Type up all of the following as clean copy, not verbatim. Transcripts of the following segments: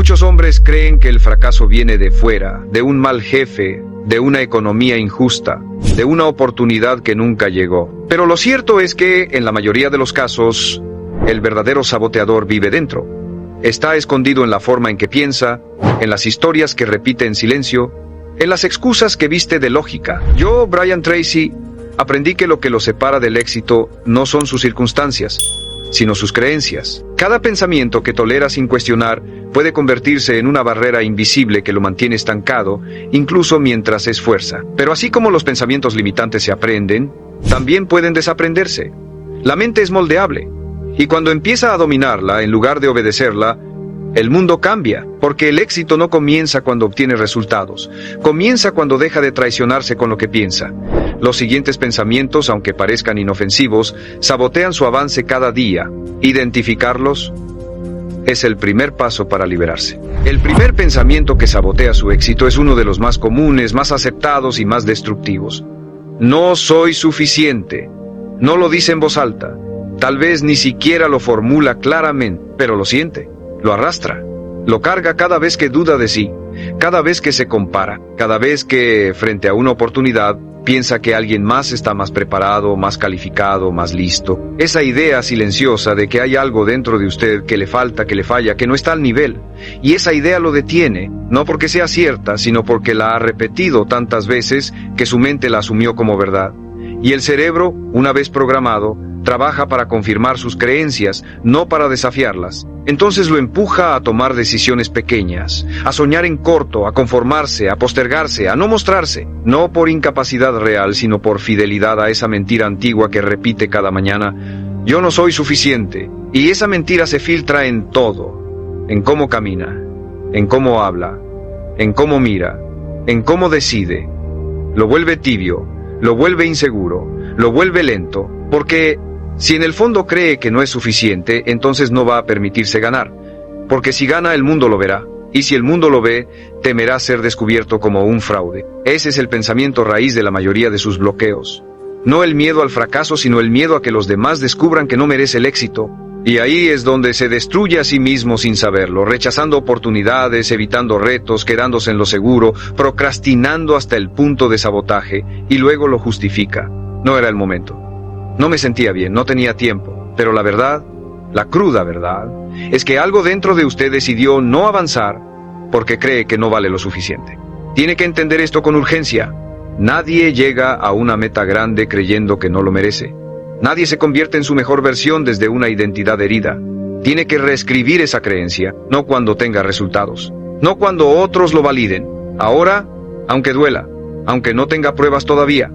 Muchos hombres creen que el fracaso viene de fuera, de un mal jefe, de una economía injusta, de una oportunidad que nunca llegó. Pero lo cierto es que, en la mayoría de los casos, el verdadero saboteador vive dentro. Está escondido en la forma en que piensa, en las historias que repite en silencio, en las excusas que viste de lógica. Yo, Brian Tracy, aprendí que lo que lo separa del éxito no son sus circunstancias, sino sus creencias. Cada pensamiento que tolera sin cuestionar puede convertirse en una barrera invisible que lo mantiene estancado, incluso mientras se esfuerza. Pero así como los pensamientos limitantes se aprenden, también pueden desaprenderse. La mente es moldeable, y cuando empieza a dominarla en lugar de obedecerla, el mundo cambia, porque el éxito no comienza cuando obtiene resultados, comienza cuando deja de traicionarse con lo que piensa. Los siguientes pensamientos, aunque parezcan inofensivos, sabotean su avance cada día. Identificarlos es el primer paso para liberarse. El primer pensamiento que sabotea su éxito es uno de los más comunes, más aceptados y más destructivos. No soy suficiente. No lo dice en voz alta. Tal vez ni siquiera lo formula claramente, pero lo siente. Lo arrastra, lo carga cada vez que duda de sí, cada vez que se compara, cada vez que, frente a una oportunidad, piensa que alguien más está más preparado, más calificado, más listo. Esa idea silenciosa de que hay algo dentro de usted que le falta, que le falla, que no está al nivel. Y esa idea lo detiene, no porque sea cierta, sino porque la ha repetido tantas veces que su mente la asumió como verdad. Y el cerebro, una vez programado, trabaja para confirmar sus creencias, no para desafiarlas. Entonces lo empuja a tomar decisiones pequeñas, a soñar en corto, a conformarse, a postergarse, a no mostrarse, no por incapacidad real, sino por fidelidad a esa mentira antigua que repite cada mañana: yo no soy suficiente. Y esa mentira se filtra en todo, en cómo camina, en cómo habla, en cómo mira, en cómo decide. Lo vuelve tibio, lo vuelve inseguro, lo vuelve lento, porque si en el fondo cree que no es suficiente, entonces no va a permitirse ganar, porque si gana el mundo lo verá, y si el mundo lo ve, temerá ser descubierto como un fraude. Ese es el pensamiento raíz de la mayoría de sus bloqueos. No el miedo al fracaso, sino el miedo a que los demás descubran que no merece el éxito. Y ahí es donde se destruye a sí mismo sin saberlo, rechazando oportunidades, evitando retos, quedándose en lo seguro, procrastinando hasta el punto de sabotaje, y luego lo justifica. No era el momento. No me sentía bien, no tenía tiempo, pero la verdad, la cruda verdad, es que algo dentro de usted decidió no avanzar porque cree que no vale lo suficiente. Tiene que entender esto con urgencia. Nadie llega a una meta grande creyendo que no lo merece. Nadie se convierte en su mejor versión desde una identidad herida. Tiene que reescribir esa creencia, no cuando tenga resultados, no cuando otros lo validen. Ahora, aunque duela, aunque no tenga pruebas todavía,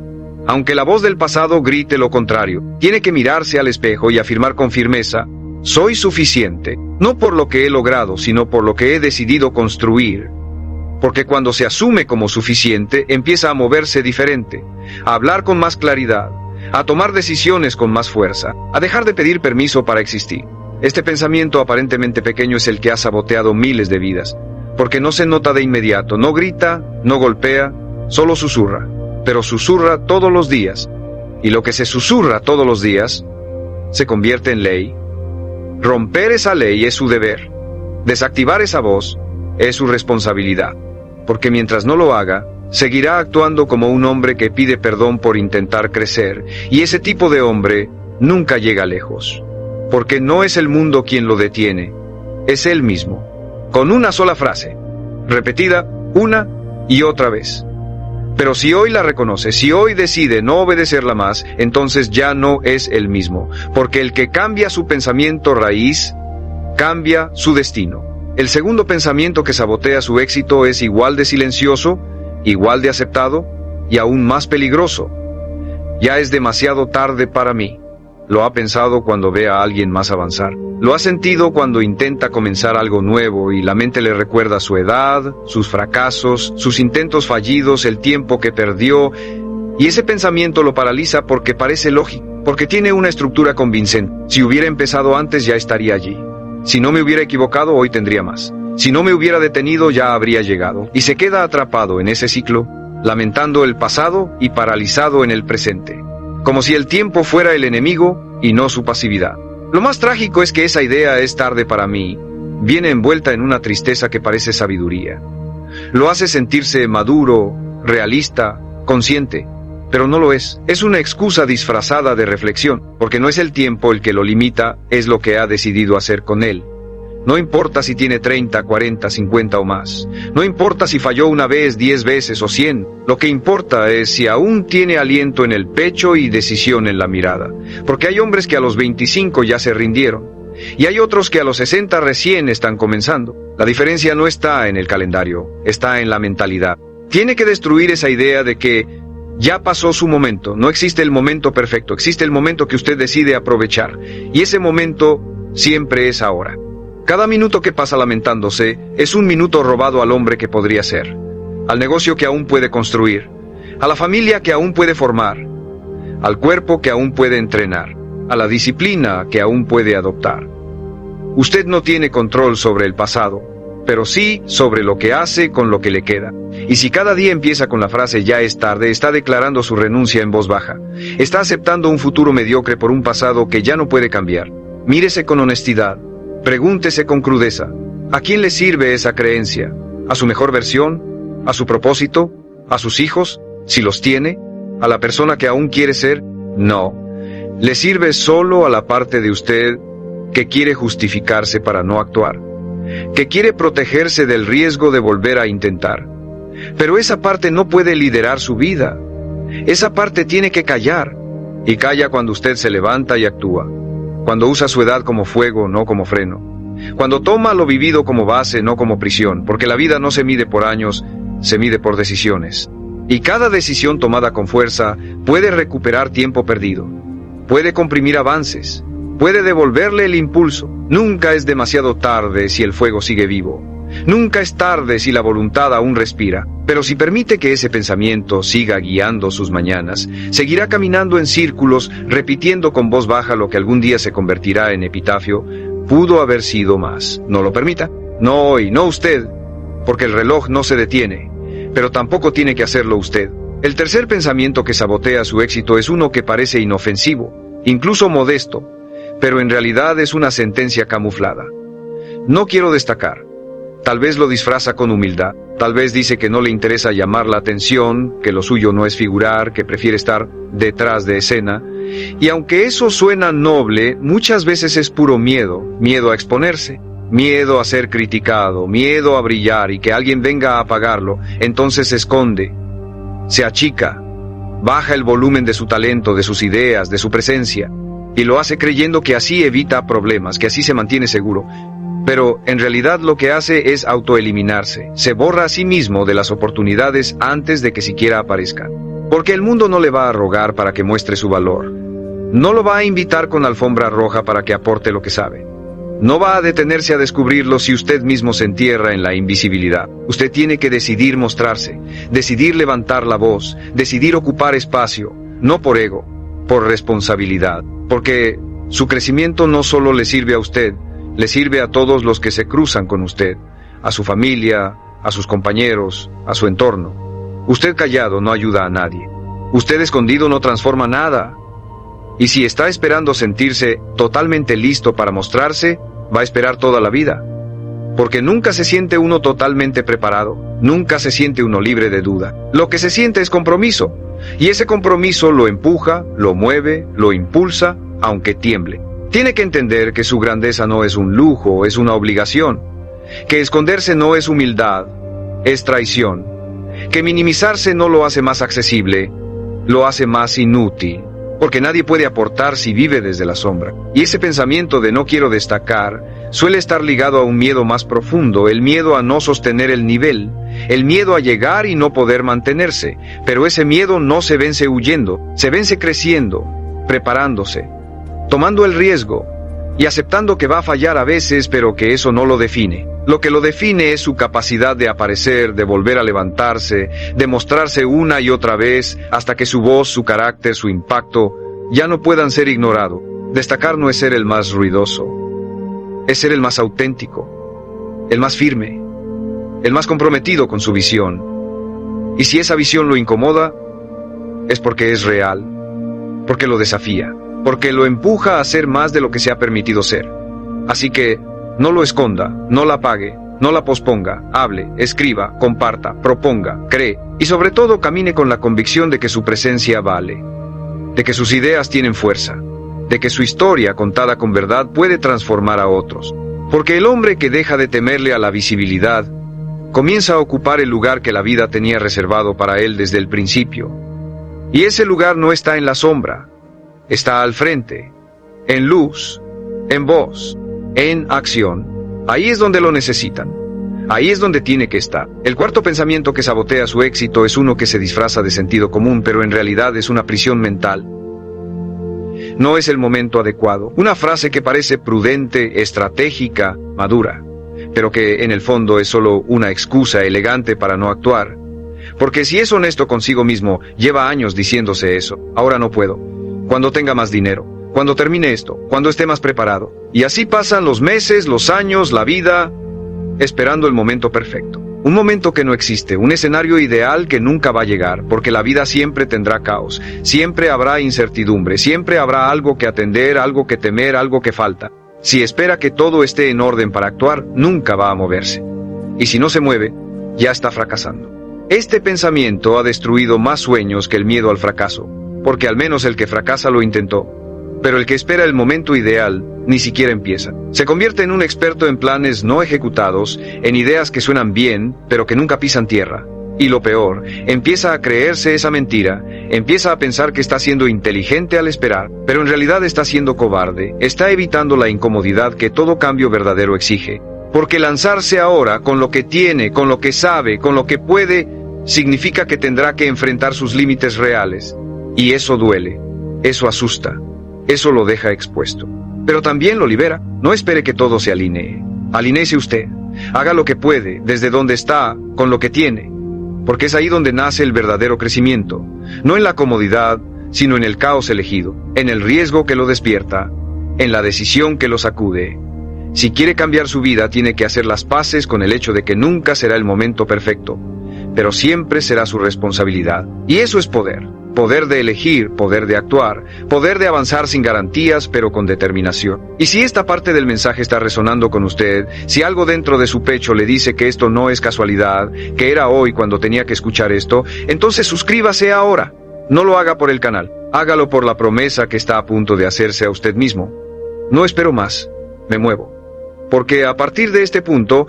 aunque la voz del pasado grite lo contrario, tiene que mirarse al espejo y afirmar con firmeza: soy suficiente, no por lo que he logrado, sino por lo que he decidido construir. Porque cuando se asume como suficiente, empieza a moverse diferente, a hablar con más claridad, a tomar decisiones con más fuerza, a dejar de pedir permiso para existir. Este pensamiento aparentemente pequeño es el que ha saboteado miles de vidas, porque no se nota de inmediato, no grita, no golpea, solo susurra. Pero susurra todos los días, y lo que se susurra todos los días se convierte en ley. Romper esa ley es su deber. Desactivar esa voz es su responsabilidad, porque mientras no lo haga, seguirá actuando como un hombre que pide perdón por intentar crecer, y ese tipo de hombre nunca llega lejos, porque no es el mundo quien lo detiene, es él mismo, con una sola frase, repetida una y otra vez. Pero si hoy la reconoce, si hoy decide no obedecerla más, entonces ya no es el mismo, porque el que cambia su pensamiento raíz, cambia su destino. El segundo pensamiento que sabotea su éxito es igual de silencioso, igual de aceptado y aún más peligroso. Ya es demasiado tarde para mí. Lo ha pensado cuando ve a alguien más avanzar. Lo ha sentido cuando intenta comenzar algo nuevo y la mente le recuerda su edad, sus fracasos, sus intentos fallidos, el tiempo que perdió. Y ese pensamiento lo paraliza porque parece lógico, porque tiene una estructura convincente. Si hubiera empezado antes ya estaría allí. Si no me hubiera equivocado, hoy tendría más. Si no me hubiera detenido, ya habría llegado. Y se queda atrapado en ese ciclo, lamentando el pasado y paralizado en el presente. Como si el tiempo fuera el enemigo y no su pasividad. Lo más trágico es que esa idea es tarde para mí. viene envuelta en una tristeza que parece sabiduría. Lo hace sentirse maduro, realista, consciente, pero no lo es. Es una excusa disfrazada de reflexión, porque no es el tiempo el que lo limita, es lo que ha decidido hacer con él. No importa si tiene 30, 40, 50 o más. No importa si falló una vez, 10 veces o 100. Lo que importa es si aún tiene aliento en el pecho y decisión en la mirada. Porque hay hombres que a los 25 ya se rindieron. Y hay otros que a los 60 recién están comenzando. La diferencia no está en el calendario, está en la mentalidad. Tiene que destruir esa idea de que ya pasó su momento. No existe el momento perfecto, existe el momento que usted decide aprovechar. Y ese momento siempre es ahora. Cada minuto que pasa lamentándose es un minuto robado al hombre que podría ser, al negocio que aún puede construir, a la familia que aún puede formar, al cuerpo que aún puede entrenar, a la disciplina que aún puede adoptar. Usted no tiene control sobre el pasado, pero sí sobre lo que hace con lo que le queda. Y si cada día empieza con la frase "ya es tarde", está declarando su renuncia en voz baja. Está aceptando un futuro mediocre por un pasado que ya no puede cambiar. Mírese con honestidad. Pregúntese con crudeza, ¿a quién le sirve esa creencia? ¿A su mejor versión? ¿A su propósito? ¿A sus hijos? Si los tiene. ¿A la persona que aún quiere ser? No. Le sirve solo a la parte de usted que quiere justificarse para no actuar, que quiere protegerse del riesgo de volver a intentar. Pero esa parte no puede liderar su vida. Esa parte tiene que callar. Y calla cuando usted se levanta y actúa. Cuando usa su edad como fuego, no como freno. Cuando toma lo vivido como base, no como prisión, porque la vida no se mide por años, se mide por decisiones. Y cada decisión tomada con fuerza puede recuperar tiempo perdido, puede comprimir avances, puede devolverle el impulso. Nunca es demasiado tarde si el fuego sigue vivo. Nunca es tarde si la voluntad aún respira. Pero si permite que ese pensamiento siga guiando sus mañanas, seguirá caminando en círculos, repitiendo con voz baja lo que algún día se convertirá en epitafio: pudo haber sido más. No lo permita. No hoy, no usted, porque el reloj no se detiene. Pero tampoco tiene que hacerlo usted. El tercer pensamiento que sabotea su éxito es uno que parece inofensivo, incluso modesto, pero en realidad es una sentencia camuflada. No quiero destacar. Tal vez lo disfraza con humildad, tal vez dice que no le interesa llamar la atención, que lo suyo no es figurar, que prefiere estar detrás de escena. Y aunque eso suena noble, muchas veces es puro miedo, miedo a exponerse, miedo a ser criticado, miedo a brillar y que alguien venga a apagarlo. Entonces se esconde, se achica, baja el volumen de su talento, de sus ideas, de su presencia, y lo hace creyendo que así evita problemas, que así se mantiene seguro. Pero en realidad lo que hace es autoeliminarse, se borra a sí mismo de las oportunidades antes de que siquiera aparezcan. Porque el mundo no le va a rogar para que muestre su valor, no lo va a invitar con alfombra roja para que aporte lo que sabe. No va a detenerse a descubrirlo si usted mismo se entierra en la invisibilidad. Usted tiene que decidir mostrarse, decidir levantar la voz, decidir ocupar espacio, no por ego, por responsabilidad. Porque su crecimiento no solo le sirve a usted, le sirve a todos los que se cruzan con usted, a su familia, a sus compañeros, a su entorno. Usted callado no ayuda a nadie. Usted escondido no transforma nada. Y si está esperando sentirse totalmente listo para mostrarse, va a esperar toda la vida. Porque nunca se siente uno totalmente preparado, nunca se siente uno libre de duda. Lo que se siente es compromiso. Y ese compromiso lo empuja, lo mueve, lo impulsa, aunque tiemble. Tiene que entender que su grandeza no es un lujo, es una obligación. Que esconderse no es humildad, es traición. Que minimizarse no lo hace más accesible, lo hace más inútil. Porque nadie puede aportar si vive desde la sombra. Y ese pensamiento de no quiero destacar suele estar ligado a un miedo más profundo, el miedo a no sostener el nivel, el miedo a llegar y no poder mantenerse. Pero ese miedo no se vence huyendo, se vence creciendo, preparándose, tomando el riesgo y aceptando que va a fallar a veces, pero que eso no lo define. Lo que lo define es su capacidad de aparecer, de volver a levantarse, de mostrarse una y otra vez hasta que su voz, su carácter, su impacto ya no puedan ser ignorados. Destacar no es ser el más ruidoso, es ser el más auténtico, el más firme, el más comprometido con su visión. Y si esa visión lo incomoda, es porque es real, porque lo desafía, porque lo empuja a ser más de lo que se ha permitido ser. Así que No lo esconda, no la apague, no la posponga, hable, escriba, comparta, proponga, cree, y sobre todo camine con la convicción de que su presencia vale, de que sus ideas tienen fuerza, de que su historia contada con verdad puede transformar a otros. Porque el hombre que deja de temerle a la visibilidad, comienza a ocupar el lugar que la vida tenía reservado para él desde el principio. Y ese lugar no está en la sombra, está al frente, en luz, en voz, en acción. Ahí es donde lo necesitan. Ahí es donde tiene que estar. El cuarto pensamiento que sabotea su éxito es uno que se disfraza de sentido común, pero en realidad es una prisión mental. No es el momento adecuado. Una frase que parece prudente, estratégica, madura, pero que en el fondo es solo una excusa elegante para no actuar. Porque si es honesto consigo mismo, lleva años diciéndose eso. Ahora no puedo. Cuando tenga más dinero. Cuando termine esto. Cuando esté más preparado. Y así pasan los meses, los años, la vida, esperando el momento perfecto. Un momento que no existe, un escenario ideal que nunca va a llegar, porque la vida siempre tendrá caos, siempre habrá incertidumbre, siempre habrá algo que atender, algo que temer, algo que falta. Si espera que todo esté en orden para actuar, nunca va a moverse. Y si no se mueve, ya está fracasando. Este pensamiento ha destruido más sueños que el miedo al fracaso, porque al menos el que fracasa lo intentó. Pero el que espera el momento ideal, ni siquiera empieza. Se convierte en un experto en planes no ejecutados, en ideas que suenan bien, pero que nunca pisan tierra. Y lo peor, empieza a creerse esa mentira, empieza a pensar que está siendo inteligente al esperar, pero en realidad está siendo cobarde, está evitando la incomodidad que todo cambio verdadero exige. Porque lanzarse ahora con lo que tiene, con lo que sabe, con lo que puede, significa que tendrá que enfrentar sus límites reales. Y eso duele, eso asusta. Eso lo deja expuesto. Pero también lo libera. No espere que todo se alinee. Alinéese usted. Haga lo que puede, desde donde está, con lo que tiene. Porque es ahí donde nace el verdadero crecimiento. No en la comodidad, sino en el caos elegido. En el riesgo que lo despierta. En la decisión que lo sacude. Si quiere cambiar su vida, tiene que hacer las paces con el hecho de que nunca será el momento perfecto. Pero siempre será su responsabilidad. Y eso es poder. Poder de elegir, poder de actuar, poder de avanzar sin garantías, pero con determinación. Y si esta parte del mensaje está resonando con usted, si algo dentro de su pecho le dice que esto no es casualidad, que era hoy cuando tenía que escuchar esto, entonces suscríbase ahora. No lo haga por el canal, hágalo por la promesa que está a punto de hacerse a usted mismo. No espero más, me muevo. Porque a partir de este punto,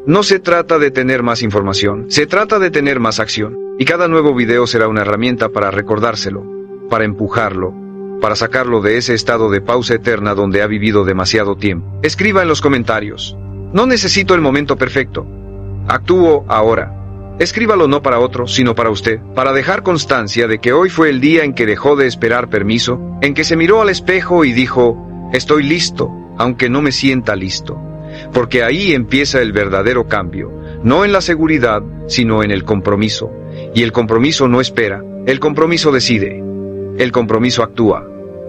no se trata de tener más información, se trata de tener más acción. Y cada nuevo video será una herramienta para recordárselo, para empujarlo, para sacarlo de ese estado de pausa eterna donde ha vivido demasiado tiempo. Escriba en los comentarios. No necesito el momento perfecto. Actúo ahora. Escríbalo no para otro, sino para usted, para dejar constancia de que hoy fue el día en que dejó de esperar permiso, en que se miró al espejo y dijo, estoy listo, aunque no me sienta listo. Porque ahí empieza el verdadero cambio, no en la seguridad, sino en el compromiso. Y el compromiso no espera, el compromiso decide, el compromiso actúa.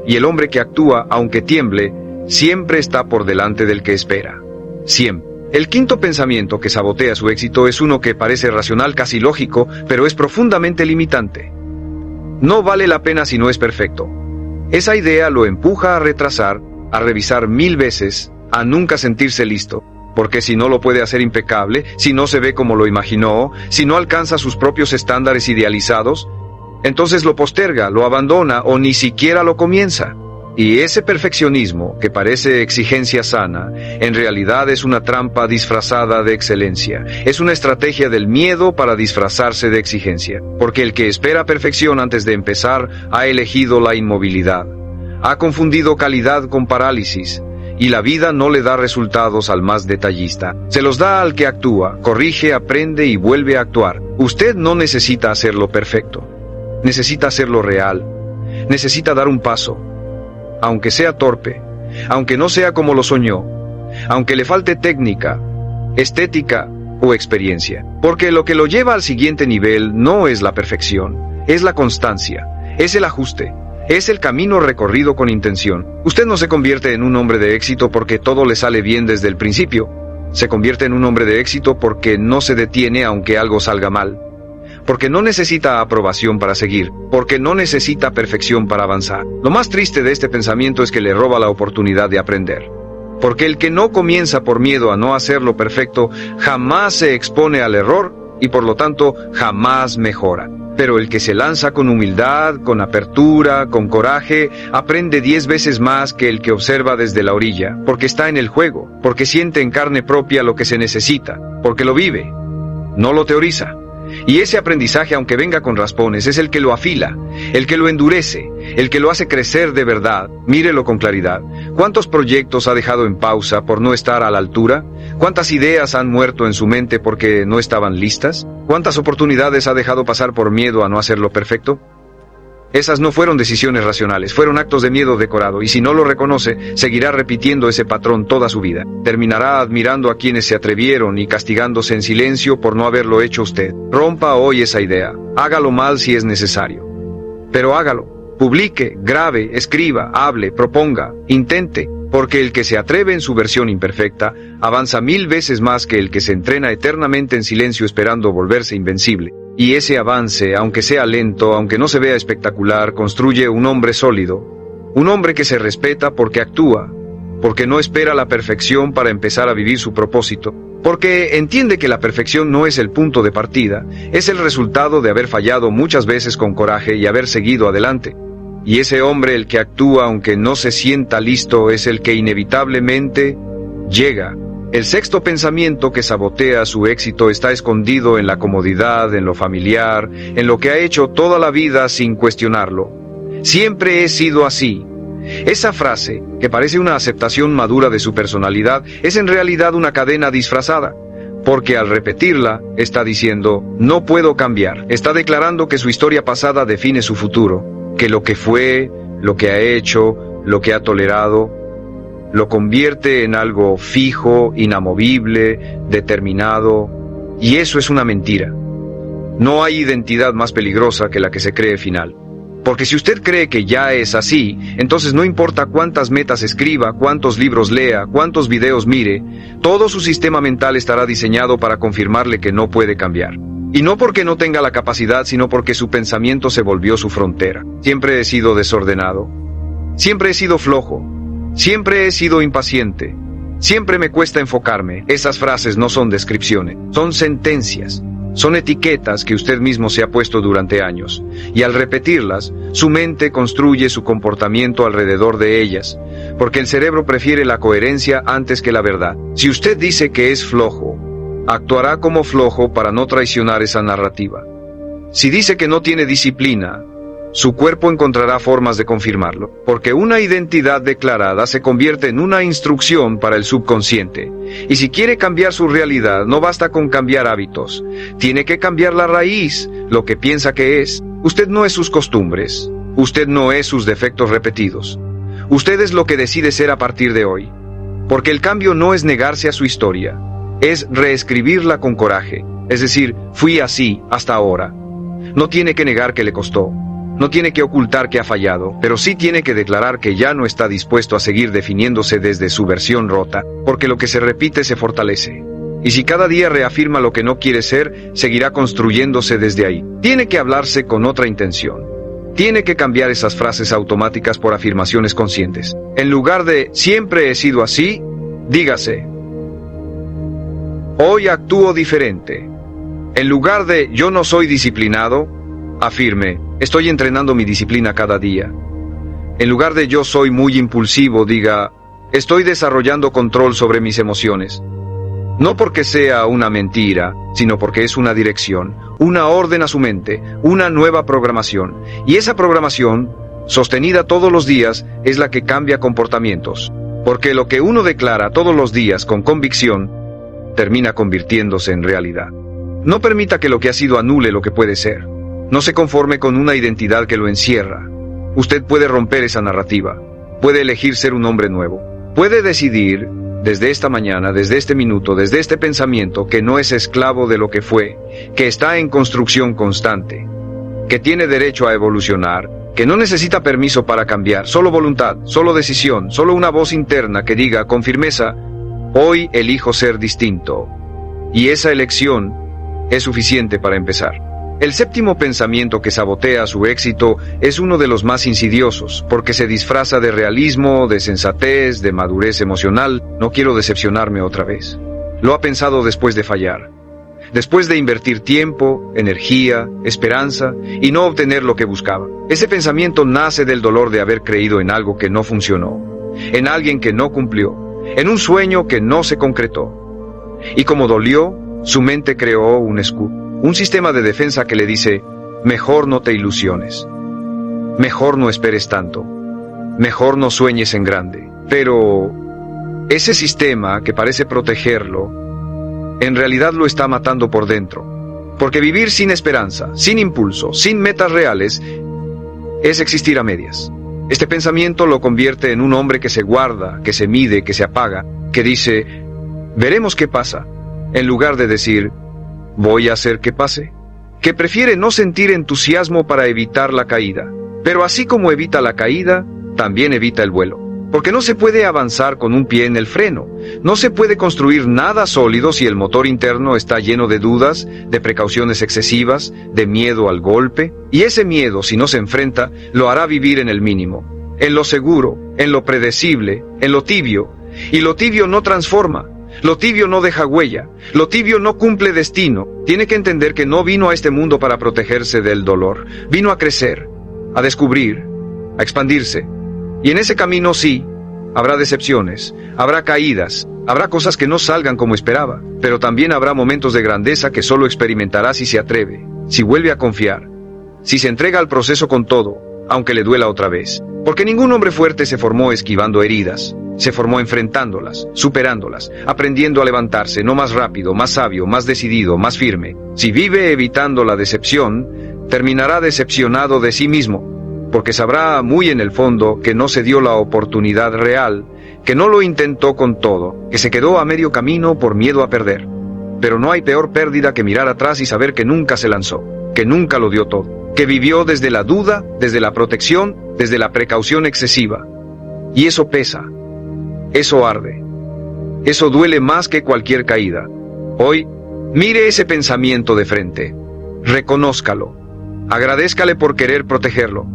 Y el hombre que actúa, aunque tiemble, siempre está por delante del que espera. Siempre. El quinto pensamiento que sabotea su éxito es uno que parece racional, casi lógico, pero es profundamente limitante. No vale la pena si no es perfecto. Esa idea lo empuja a retrasar, a revisar 1000 veces, a nunca sentirse listo. Porque si no lo puede hacer impecable, si no se ve como lo imaginó, si no alcanza sus propios estándares idealizados, entonces lo posterga, lo abandona o ni siquiera lo comienza. Y ese perfeccionismo, que parece exigencia sana, en realidad es una trampa disfrazada de excelencia. Es una estrategia del miedo para disfrazarse de exigencia. Porque el que espera perfección antes de empezar ha elegido la inmovilidad. Ha confundido calidad con parálisis. Y la vida no le da resultados al más detallista. Se los da al que actúa, corrige, aprende y vuelve a actuar. Usted no necesita hacerlo perfecto. Necesita hacerlo real. Necesita dar un paso. Aunque sea torpe, aunque no sea como lo soñó, aunque le falte técnica, estética o experiencia. Porque lo que lo lleva al siguiente nivel no es la perfección, es la constancia, es el ajuste. Es el camino recorrido con intención. Usted no se convierte en un hombre de éxito porque todo le sale bien desde el principio. Se convierte en un hombre de éxito porque no se detiene aunque algo salga mal. Porque no necesita aprobación para seguir. Porque no necesita perfección para avanzar. Lo más triste de este pensamiento es que le roba la oportunidad de aprender. Porque el que no comienza por miedo a no hacerlo perfecto, jamás se expone al error y por lo tanto jamás mejora. Pero el que se lanza con humildad, con apertura, con coraje, aprende 10 veces más que el que observa desde la orilla, porque está en el juego, porque siente en carne propia lo que se necesita, porque lo vive, no lo teoriza. Y ese aprendizaje, aunque venga con raspones, es el que lo afila, el que lo endurece, el que lo hace crecer de verdad. Mírelo con claridad. ¿Cuántos proyectos ha dejado en pausa por no estar a la altura? ¿Cuántas ideas han muerto en su mente porque no estaban listas? ¿Cuántas oportunidades ha dejado pasar por miedo a no hacerlo perfecto? Esas no fueron decisiones racionales, fueron actos de miedo decorado, y si no lo reconoce, seguirá repitiendo ese patrón toda su vida. Terminará admirando a quienes se atrevieron y castigándose en silencio por no haberlo hecho usted. Rompa hoy esa idea, hágalo mal si es necesario. Pero hágalo, publique, grabe, escriba, hable, proponga, intente, porque el que se atreve en su versión imperfecta, avanza 1000 veces más que el que se entrena eternamente en silencio esperando volverse invencible. Y ese avance, aunque sea lento, aunque no se vea espectacular, construye un hombre sólido, un hombre que se respeta porque actúa, porque no espera la perfección para empezar a vivir su propósito, porque entiende que la perfección no es el punto de partida, es el resultado de haber fallado muchas veces con coraje y haber seguido adelante. Y ese hombre, el que actúa aunque no se sienta listo, es el que inevitablemente llega. El sexto pensamiento que sabotea su éxito está escondido en la comodidad, en lo familiar, en lo que ha hecho toda la vida sin cuestionarlo. Siempre he sido así. Esa frase, que parece una aceptación madura de su personalidad, es en realidad una cadena disfrazada, porque al repetirla, está diciendo, no puedo cambiar. Está declarando que su historia pasada define su futuro, que lo que fue, lo que ha hecho, lo que ha tolerado, lo convierte en algo fijo, inamovible, determinado, y eso es una mentira. No hay identidad más peligrosa que la que se cree final. Porque si usted cree que ya es así, entonces no importa cuántas metas escriba, cuántos libros lea, cuántos videos mire, todo su sistema mental estará diseñado para confirmarle que no puede cambiar. Y no porque no tenga la capacidad, sino porque su pensamiento se volvió su frontera. Siempre he sido desordenado. Siempre he sido flojo. Siempre he sido impaciente. Siempre me cuesta enfocarme. Esas frases no son descripciones, son sentencias. Son etiquetas que usted mismo se ha puesto durante años. Y al repetirlas, su mente construye su comportamiento alrededor de ellas. Porque el cerebro prefiere la coherencia antes que la verdad. Si usted dice que es flojo, actuará como flojo para no traicionar esa narrativa. Si dice que no tiene disciplina, su cuerpo encontrará formas de confirmarlo, porque una identidad declarada se convierte en una instrucción para el subconsciente. Y si quiere cambiar su realidad, no basta con cambiar hábitos. Tiene que cambiar la raíz, lo que piensa que es. Usted no es sus costumbres. Usted no es sus defectos repetidos. Usted es lo que decide ser a partir de hoy. Porque el cambio no es negarse a su historia, es reescribirla con coraje. Es decir, fui así hasta ahora. No tiene que negar que le costó. No tiene que ocultar que ha fallado, pero sí tiene que declarar que ya no está dispuesto a seguir definiéndose desde su versión rota, porque lo que se repite se fortalece. Y si cada día reafirma lo que no quiere ser, seguirá construyéndose desde ahí. Tiene que hablarse con otra intención. Tiene que cambiar esas frases automáticas por afirmaciones conscientes. En lugar de siempre he sido así, dígase, hoy actúo diferente. En lugar de yo no soy disciplinado, afirme, estoy entrenando mi disciplina cada día. En lugar de yo soy muy impulsivo, diga, estoy desarrollando control sobre mis emociones. No porque sea una mentira, sino porque es una dirección, una orden a su mente, una nueva programación. Y esa programación, sostenida todos los días, es la que cambia comportamientos. Porque lo que uno declara todos los días con convicción, termina convirtiéndose en realidad. No permita que lo que ha sido anule lo que puede ser. No se conforme con una identidad que lo encierra. Usted puede romper esa narrativa. Puede elegir ser un hombre nuevo. Puede decidir, desde esta mañana, desde este minuto, desde este pensamiento, que no es esclavo de lo que fue, que está en construcción constante, que tiene derecho a evolucionar, que no necesita permiso para cambiar, solo voluntad, solo decisión, solo una voz interna que diga con firmeza, hoy elijo ser distinto. Y esa elección es suficiente para empezar. El séptimo pensamiento que sabotea su éxito es uno de los más insidiosos, porque se disfraza de realismo, de sensatez, de madurez emocional. No quiero decepcionarme otra vez. Lo ha pensado después de fallar. Después de invertir tiempo, energía, esperanza y no obtener lo que buscaba. Ese pensamiento nace del dolor de haber creído en algo que no funcionó, en alguien que no cumplió, en un sueño que no se concretó. Y como dolió, su mente creó un escudo, un sistema de defensa que le dice: mejor no te ilusiones, mejor no esperes tanto, mejor no sueñes en grande. Pero ese sistema que parece protegerlo, en realidad lo está matando por dentro. Porque vivir sin esperanza, sin impulso, sin metas reales, es existir a medias. Este pensamiento lo convierte en un hombre que se guarda, que se mide, que se apaga, que dice: veremos qué pasa, en lugar de decir: voy a hacer que pase. Que prefiere no sentir entusiasmo para evitar la caída. Pero así como evita la caída, también evita el vuelo. Porque no se puede avanzar con un pie en el freno. No se puede construir nada sólido si el motor interno está lleno de dudas, de precauciones excesivas, de miedo al golpe. Y ese miedo, si no se enfrenta, lo hará vivir en el mínimo, en lo seguro, en lo predecible, en lo tibio. Y lo tibio no transforma. Lo tibio no deja huella, lo tibio no cumple destino. Tiene que entender que no vino a este mundo para protegerse del dolor. Vino a crecer, a descubrir, a expandirse. Y en ese camino sí, habrá decepciones, habrá caídas, habrá cosas que no salgan como esperaba. Pero también habrá momentos de grandeza que solo experimentará si se atreve, si vuelve a confiar, si se entrega al proceso con todo, aunque le duela otra vez. Porque ningún hombre fuerte se formó esquivando heridas. Se formó enfrentándolas, superándolas, aprendiendo a levantarse, no más rápido, más sabio, más decidido, más firme. Si vive evitando la decepción, terminará decepcionado de sí mismo, porque sabrá muy en el fondo que no se dio la oportunidad real, que no lo intentó con todo, que se quedó a medio camino por miedo a perder. Pero no hay peor pérdida que mirar atrás y saber que nunca se lanzó, que nunca lo dio todo, que vivió desde la duda, desde la protección, desde la precaución excesiva. Y eso pesa. Eso arde. Eso duele más que cualquier caída. Hoy, mire ese pensamiento de frente. Reconózcalo. Agradézcale por querer protegerlo.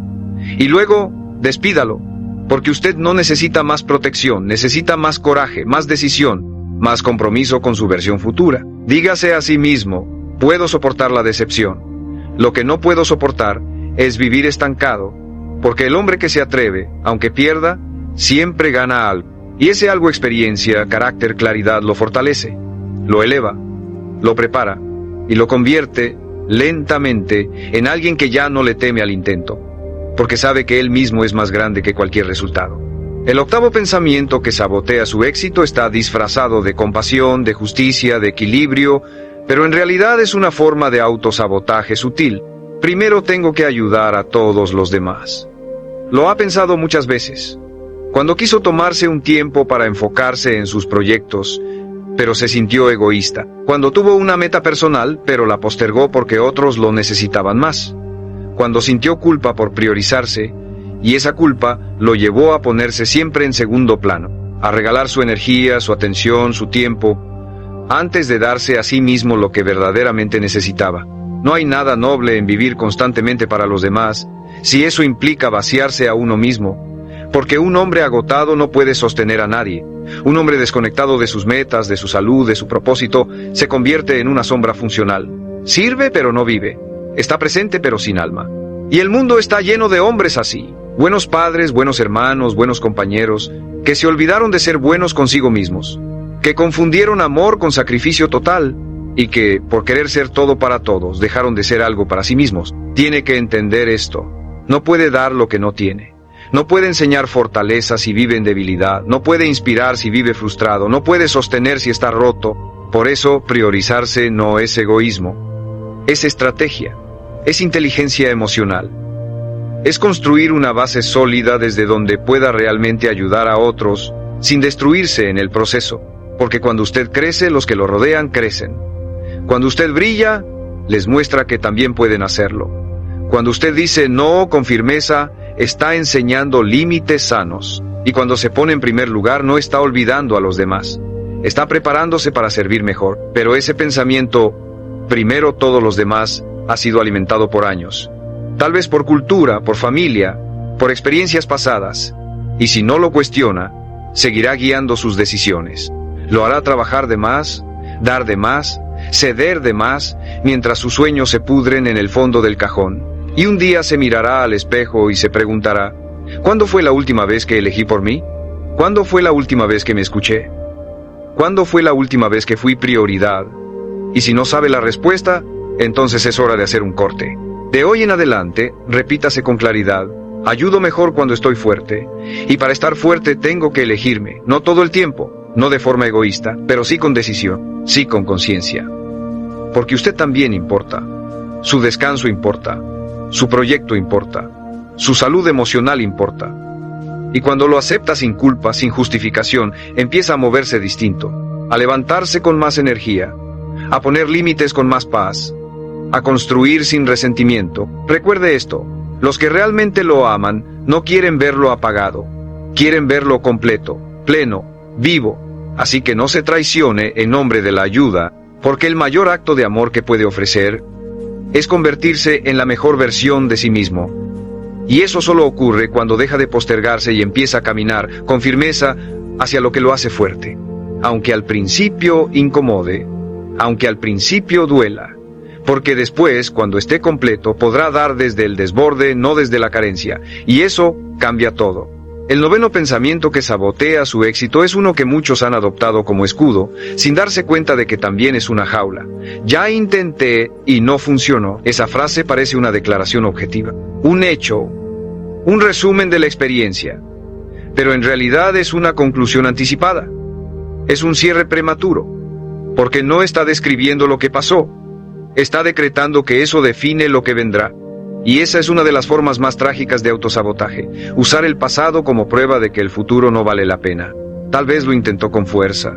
Y luego, despídalo. Porque usted no necesita más protección, necesita más coraje, más decisión, más compromiso con su versión futura. Dígase a sí mismo: puedo soportar la decepción. Lo que no puedo soportar es vivir estancado. Porque el hombre que se atreve, aunque pierda, siempre gana algo. Y ese algo, experiencia, carácter, claridad, lo fortalece, lo eleva, lo prepara y lo convierte lentamente en alguien que ya no le teme al intento, porque sabe que él mismo es más grande que cualquier resultado. El octavo pensamiento que sabotea su éxito está disfrazado de compasión, de justicia, de equilibrio, pero en realidad es una forma de autosabotaje sutil. Primero tengo que ayudar a todos los demás. Lo ha pensado muchas veces. Cuando quiso tomarse un tiempo para enfocarse en sus proyectos, pero se sintió egoísta. Cuando tuvo una meta personal, pero la postergó porque otros lo necesitaban más. Cuando sintió culpa por priorizarse, y esa culpa lo llevó a ponerse siempre en segundo plano, a regalar su energía, su atención, su tiempo, antes de darse a sí mismo lo que verdaderamente necesitaba. No hay nada noble en vivir constantemente para los demás, si eso implica vaciarse a uno mismo. Porque un hombre agotado no puede sostener a nadie. Un hombre desconectado de sus metas, de su salud, de su propósito, se convierte en una sombra funcional. Sirve pero no vive. Está presente pero sin alma. Y el mundo está lleno de hombres así. Buenos padres, buenos hermanos, buenos compañeros, que se olvidaron de ser buenos consigo mismos. Que confundieron amor con sacrificio total. Y que, por querer ser todo para todos, dejaron de ser algo para sí mismos. Tiene que entender esto. No puede dar lo que no tiene. No puede enseñar fortaleza si vive en debilidad, no puede inspirar si vive frustrado, no puede sostener si está roto. Por eso, priorizarse no es egoísmo, es estrategia, es inteligencia emocional. Es construir una base sólida desde donde pueda realmente ayudar a otros, sin destruirse en el proceso. Porque cuando usted crece, los que lo rodean crecen. Cuando usted brilla, les muestra que también pueden hacerlo. Cuando usted dice no con firmeza, está enseñando límites sanos, y cuando se pone en primer lugar no está olvidando a los demás, está preparándose para servir mejor. Pero ese pensamiento, primero todos los demás, ha sido alimentado por años. Tal vez por cultura, por familia, por experiencias pasadas. Y si no lo cuestiona, seguirá guiando sus decisiones. Lo hará trabajar de más, dar de más, ceder de más, mientras sus sueños se pudren en el fondo del cajón. Y un día se mirará al espejo y se preguntará, ¿cuándo fue la última vez que elegí por mí? ¿Cuándo fue la última vez que me escuché? ¿Cuándo fue la última vez que fui prioridad? Y si no sabe la respuesta, entonces es hora de hacer un corte. De hoy en adelante, repítase con claridad, ayudo mejor cuando estoy fuerte. Y para estar fuerte tengo que elegirme, no todo el tiempo, no de forma egoísta, pero sí con decisión, sí con conciencia. Porque usted también importa. Su descanso importa. Su proyecto importa. Su salud emocional importa. Y cuando lo acepta sin culpa, sin justificación, empieza a moverse distinto, a levantarse con más energía, a poner límites con más paz, a construir sin resentimiento. Recuerde esto, los que realmente lo aman no quieren verlo apagado, quieren verlo completo, pleno, vivo. Así que no se traicione en nombre de la ayuda, porque el mayor acto de amor que puede ofrecer es convertirse en la mejor versión de sí mismo. Y eso solo ocurre cuando deja de postergarse y empieza a caminar con firmeza hacia lo que lo hace fuerte. Aunque al principio incomode, aunque al principio duela, porque después, cuando esté completo, podrá dar desde el desborde, no desde la carencia, y eso cambia todo. El noveno pensamiento que sabotea su éxito es uno que muchos han adoptado como escudo, sin darse cuenta de que también es una jaula. Ya intenté y no funcionó. Esa frase parece una declaración objetiva, un hecho, un resumen de la experiencia, pero en realidad es una conclusión anticipada. Es un cierre prematuro, porque no está describiendo lo que pasó, está decretando que eso define lo que vendrá. Y esa es una de las formas más trágicas de autosabotaje, usar el pasado como prueba de que el futuro no vale la pena. Tal vez lo intentó con fuerza,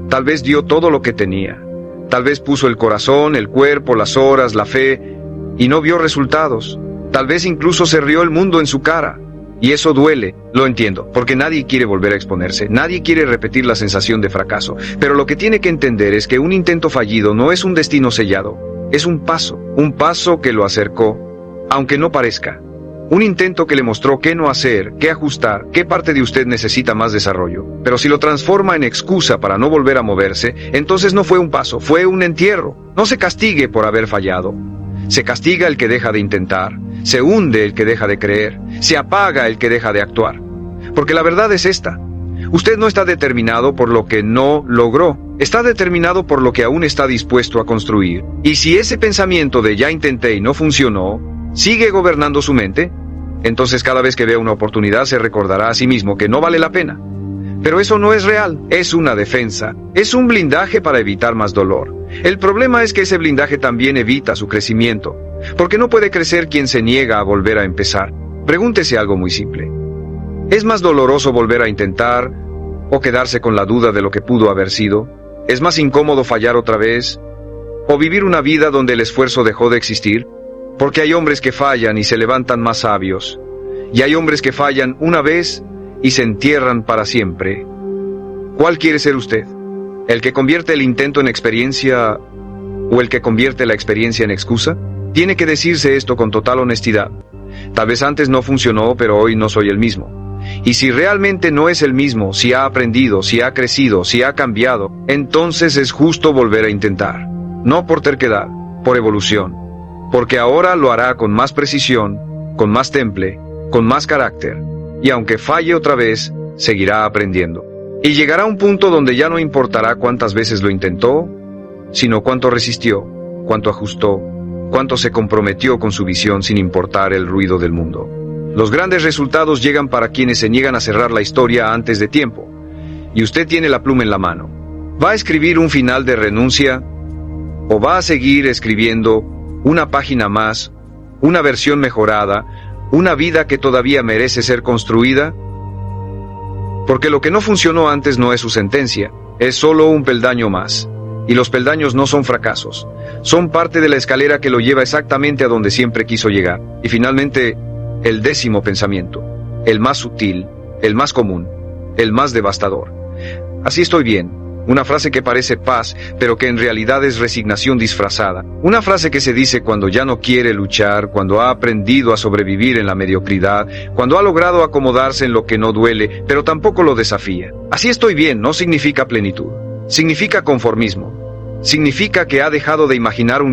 tal vez dio todo lo que tenía, tal vez puso el corazón, el cuerpo, las horas, la fe, y no vio resultados. Tal vez incluso se rió el mundo en su cara. Y eso duele, lo entiendo, porque nadie quiere volver a exponerse, nadie quiere repetir la sensación de fracaso. Pero lo que tiene que entender es que un intento fallido no es un destino sellado, es un paso que lo acercó, aunque no parezca. Un intento que le mostró qué no hacer, qué ajustar, qué parte de usted necesita más desarrollo. Pero si lo transforma en excusa para no volver a moverse, entonces no fue un paso, fue un entierro. No se castigue por haber fallado. Se castiga el que deja de intentar, se hunde el que deja de creer, se apaga el que deja de actuar. Porque la verdad es esta: usted no está determinado por lo que no logró, está determinado por lo que aún está dispuesto a construir. Y si ese pensamiento de ya intenté y no funcionó sigue gobernando su mente, entonces cada vez que vea una oportunidad se recordará a sí mismo que no vale la pena. Pero eso no es real, es una defensa, es un blindaje para evitar más dolor. El problema es que ese blindaje también evita su crecimiento, porque no puede crecer quien se niega a volver a empezar. Pregúntese algo muy simple: ¿es más doloroso volver a intentar o quedarse con la duda de lo que pudo haber sido? ¿Es más incómodo fallar otra vez o vivir una vida donde el esfuerzo dejó de existir? Porque hay hombres que fallan y se levantan más sabios, y hay hombres que fallan una vez y se entierran para siempre. ¿Cuál quiere ser usted? ¿El que convierte el intento en experiencia o el que convierte la experiencia en excusa? Tiene que decirse esto con total honestidad. Tal vez antes no funcionó, pero hoy no soy el mismo. Y si realmente no es el mismo, si ha aprendido, si ha crecido, si ha cambiado, entonces es justo volver a intentar. No por terquedad, por evolución. Porque ahora lo hará con más precisión, con más temple, con más carácter. Y aunque falle otra vez, seguirá aprendiendo. Y llegará a un punto donde ya no importará cuántas veces lo intentó, sino cuánto resistió, cuánto ajustó, cuánto se comprometió con su visión sin importar el ruido del mundo. Los grandes resultados llegan para quienes se niegan a cerrar la historia antes de tiempo. Y usted tiene la pluma en la mano. ¿Va a escribir un final de renuncia? ¿O va a seguir escribiendo una página más, una versión mejorada, una vida que todavía merece ser construida? Porque lo que no funcionó antes no es su sentencia, es solo un peldaño más. Y los peldaños no son fracasos, son parte de la escalera que lo lleva exactamente a donde siempre quiso llegar. Y finalmente, el 10º pensamiento, el más sutil, el más común, el más devastador. Así estoy bien, Una frase que parece paz, pero que en realidad es resignación disfrazada. Una frase que se dice cuando ya no quiere luchar, cuando ha aprendido a sobrevivir en la mediocridad, cuando ha logrado acomodarse en lo que no duele, pero tampoco lo desafía. Así estoy bien no significa plenitud. Significa conformismo. Significa que ha dejado de imaginar un